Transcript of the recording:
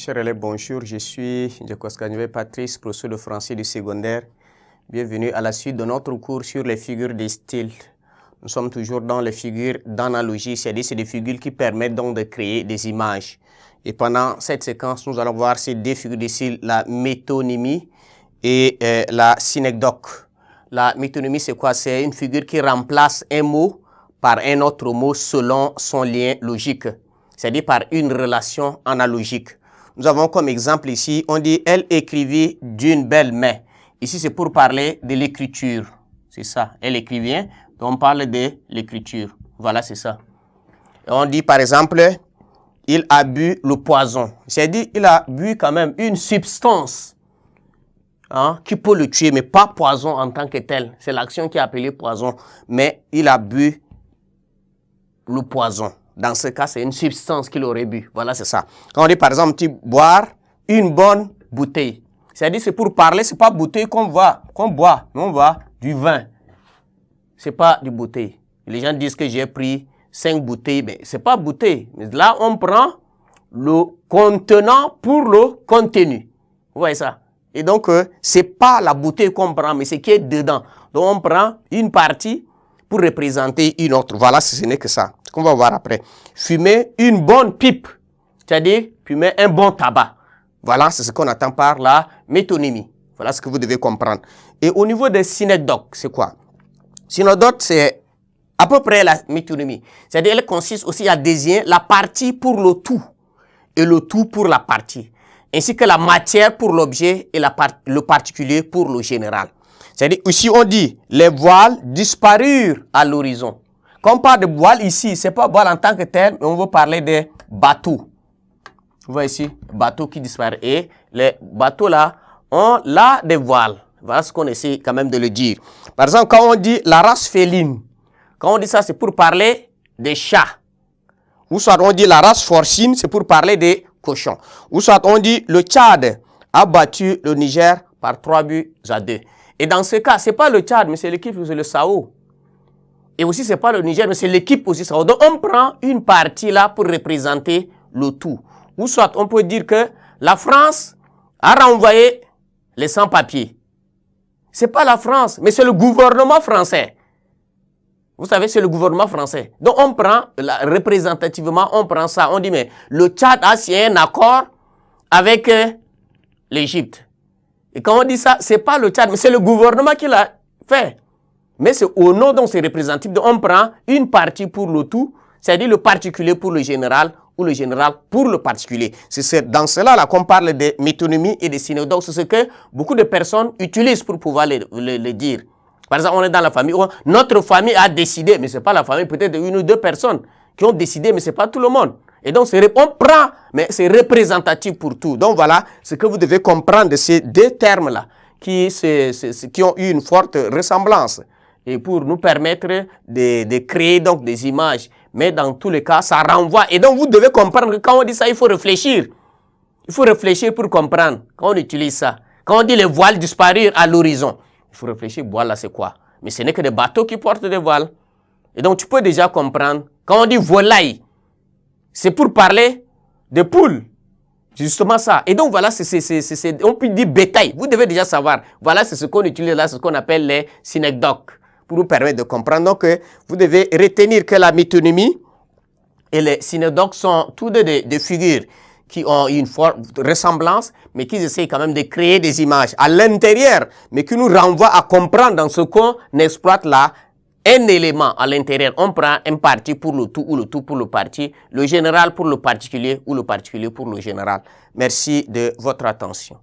Chers élèves, bonjour, je suis Djekoskaniwe Patrice, professeur de français du secondaire. Bienvenue à la suite de notre cours sur les figures des styles. Nous sommes toujours dans les figures d'analogie, c'est-à-dire c'est des figures qui permettent donc de créer des images. Et pendant cette séquence, nous allons voir ces deux figures de style, la métonymie et la synecdoque. La métonymie, c'est quoi? C'est une figure qui remplace un mot par un autre mot selon son lien logique, c'est-à-dire par une relation analogique. Nous avons comme exemple ici, on dit « elle écrivit d'une belle main ». Ici, c'est pour parler de l'écriture. C'est ça, elle écrivait, donc on parle de l'écriture. Voilà, c'est ça. Et on dit par exemple, il a bu le poison. C'est-à-dire, il a bu quand même une substance qui peut le tuer, mais pas poison en tant que tel. C'est l'action qui est appelée poison, mais il a bu le poison. Dans ce cas, c'est une substance qu'il aurait bu. Voilà, c'est ça. Quand on dit, par exemple, boire une bonne bouteille. C'est-à-dire, c'est pour parler, c'est pas bouteille qu'on boit, mais on boit du vin. C'est pas du bouteille. Les gens disent que j'ai pris 5 bouteilles, mais c'est pas bouteille. Mais là, on prend le contenant pour le contenu. Vous voyez ça? Et donc, c'est pas la bouteille qu'on prend, mais c'est qui est dedans. Donc, on prend une partie pour représenter une autre. Voilà, ce n'est que ça. Ce qu'on va voir après. Fumer une bonne pipe. C'est-à-dire, fumer un bon tabac. Voilà, c'est ce qu'on attend par la métonymie. Voilà ce que vous devez comprendre. Et au niveau des synecdoques, c'est quoi? Synecdoque, c'est à peu près la métonymie. C'est-à-dire, elle consiste aussi à désigner la partie pour le tout et le tout pour la partie, ainsi que la matière pour l'objet et le particulier pour le général. C'est-à-dire, ici, on dit, les voiles disparurent à l'horizon. Quand on parle de voile ici, c'est pas voile en tant que tel, mais on veut parler des bateaux. Vous voyez ici, bateaux qui disparaissent. Et les bateaux là, ont là des voiles. Voilà ce qu'on essaie quand même de le dire. Par exemple, quand on dit la race féline, quand on dit ça, c'est pour parler des chats. Ou soit on dit la race forcine, c'est pour parler des cochons. Ou soit on dit le Tchad a battu le Niger par 3-2. Et dans ce cas, c'est pas le Tchad, mais c'est l'équipe, c'est le Sao. Et aussi, c'est pas le Niger, mais c'est l'équipe aussi Sao. Donc, on prend une partie là pour représenter le tout. Ou soit, on peut dire que la France a renvoyé les sans-papiers. C'est pas la France, mais c'est le gouvernement français. Vous savez, c'est le gouvernement français. Donc, on prend, représentativement, on prend ça. On dit, mais le Tchad a signé un accord avec l'Égypte. Et quand on dit ça, c'est pas le Tchad, mais c'est le gouvernement qui l'a fait. Mais c'est au nom, donc c'est représentatif. Donc, on prend une partie pour le tout, c'est-à-dire le particulier pour le général, ou le général pour le particulier. C'est dans cela qu'on parle de métonymie et de synecdoque. C'est ce que beaucoup de personnes utilisent pour pouvoir le dire. Par exemple, on est dans la famille, notre famille a décidé, mais ce n'est pas la famille, peut-être une ou deux personnes qui ont décidé, mais ce n'est pas tout le monde. Et donc, on prend, mais c'est représentatif pour tout. Donc voilà ce que vous devez comprendre de ces deux termes-là, qui ont eu une forte ressemblance. Et pour nous permettre de créer donc des images. Mais dans tous les cas, ça renvoie. Et donc, vous devez comprendre que quand on dit ça, il faut réfléchir. Il faut réfléchir pour comprendre quand on utilise ça. Quand on dit les voiles disparurent à l'horizon, il faut réfléchir, voilà c'est quoi. Mais ce n'est que des bateaux qui portent des voiles. Et donc, tu peux déjà comprendre. Quand on dit volaille, c'est pour parler de poules. C'est justement ça. Et donc, voilà, on peut dire bétail. Vous devez déjà savoir. Voilà, c'est ce qu'on utilise là, c'est ce qu'on appelle les synecdoques, pour vous permettre de comprendre. Donc, vous devez retenir que la métonymie et les synecdoques sont tous des figures qui ont une forte ressemblance, mais qui essaient quand même de créer des images à l'intérieur, mais qui nous renvoient à comprendre dans ce qu'on exploite là, un élément à l'intérieur. On prend un parti pour le tout ou le tout pour le parti, le général pour le particulier ou le particulier pour le général. Merci de votre attention.